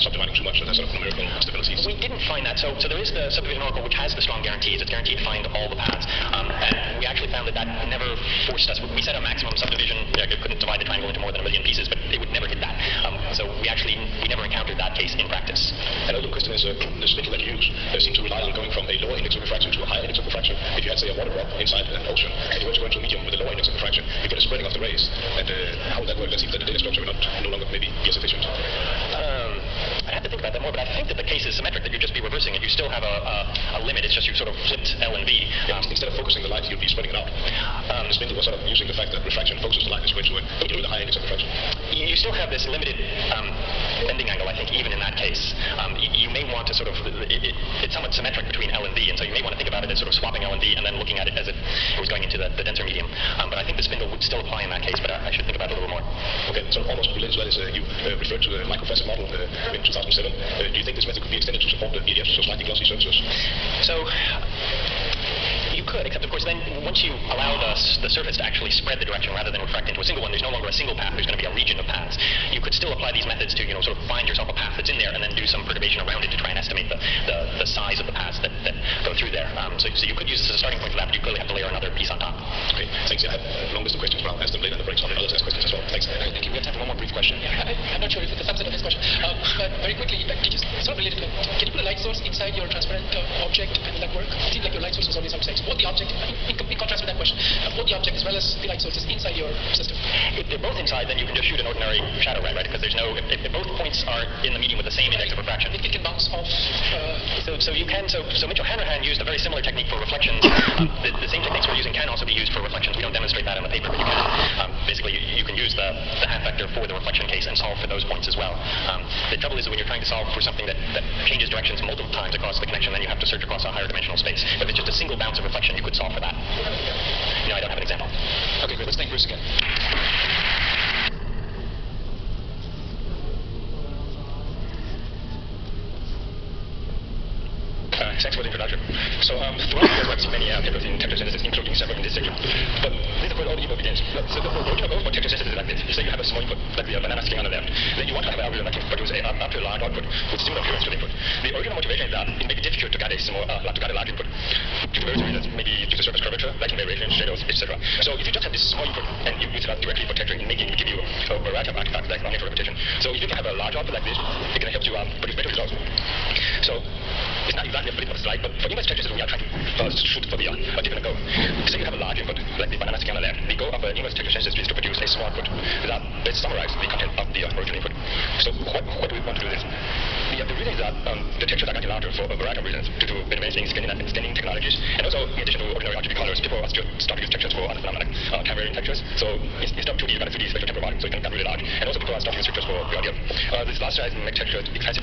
subdividing too much and has sort of numerical stabilities? We didn't find that. So there is the subdivision oracle which has the strong guarantees. It's guaranteed to find all the paths. And we actually found that never forced us. We set a maximum subdivision. It couldn't divide the triangle into more than 1 million pieces, but it would never hit that. So we never encountered that case in practice. Another question is the spindle that you use seems to rely on going from a lower index of refraction to a higher index of refraction. If you had, say, a water drop inside an ocean, and you were to go into a medium with a lower index of refraction, you get a spreading of the rays. And how would that work? That seems that the data structure will no longer maybe be as efficient. I have to think about that more, but I think that the case is symmetric, that you'd just be reversing it. You still have a limit. It's just you've sort of flipped L and V. Instead of focusing the light, you'd be spreading it out. The spindle was sort of using the fact that refraction focuses the light as going to it, but with a high index of refraction. You still have this limited bending angle, I think, even in that case. You may want to sort of, it's somewhat symmetric between L and V, and so you may want to think about it as sort of swapping L and V and then looking at it as if it was going into the denser medium. But I think the spindle would still apply in that case, but I should think about it a little more. Okay, so almost related to that is you referred to the microfacet model in 2007. Do you think this method could be extended to support the EDFs, so slightly glossy surfaces? So you could, except of course then once you allow the surface to actually spread the direction rather than refract into a single one, there's no longer a single path, there's going to be a region of paths. You could still apply these methods to, sort of find yourself a path that's in there and then do some perturbation around it to try and estimate the size of the paths that go through there. So you could use this as a starting point for that, but you clearly have to layer another piece on top. Okay, thanks. Yeah, I have a long list of questions, but I'll ask them later in the break, so others ask questions as well. Thanks. Thank you. We have time for one more brief question. Yeah, I'm not sure if it's a subset of this question, but very quickly, it's not related to it. Can you put a light source inside your transparent object and will that work? It seems like your light source was always outside. So both the object, in contrast with that question, both the object as well as the light source is inside your system. If they're both inside, then you can just shoot an ordinary shadow ray, right? Because there's no, if both points are in the medium with the same index of refraction. It can bounce off. So you can, so Mitchell Hanrahan used a very similar technique for reflections. The same techniques we're using can also be used for reflections. We don't demonstrate that in the paper, but you can. Basically, you can use the half vector for the reflection case and solve for those points as well. The trouble is that when you're trying to solve for something that changes directions multiple times across the connection, then you have to search across a higher dimensional space. If it's just a single bounce of reflection, you could solve for that. No, I don't have an example. Okay, great. Let's thank Bruce again. Thanks for the introduction. So throughout the years, I've seen many papers in texture synthesis, including several in this section. But this is where all the evil begins. So the original goal for texture synthesis is like this. You say you have a small input, like the banana skin on the left. Then you want to have an algorithm that can produce a large output with similar appearance to the input. The original motivation is that it may be difficult to get a large input due to various reasons, maybe due to surface curvature, lighting variation, shadows, etc. So if you just have this small input and you use it directly for texturing, it may give you a variety of artifacts like non-neutral repetition. So if you can have a large output like this, it can help you produce better results. So it's not exactly a flip of a slide, but for image textures, we are trying to shoot for a different goal. Say you have a large input, like the banana skin on the left. The goal of image texture synthesis is to produce a small output that summarize the content of the original input. So what do we want to do this? The reason is that the textures are getting larger for a variety of reasons, due to advancing scanning technologies, and also in addition to ordinary RGB colors, people are still starting to use textures for other phenomena like time varying textures. So instead of 2D, you've got a 3D spatial temporal volume, so it can become really large. And also people are starting to use textures for the idea. This last slide makes texture expensive.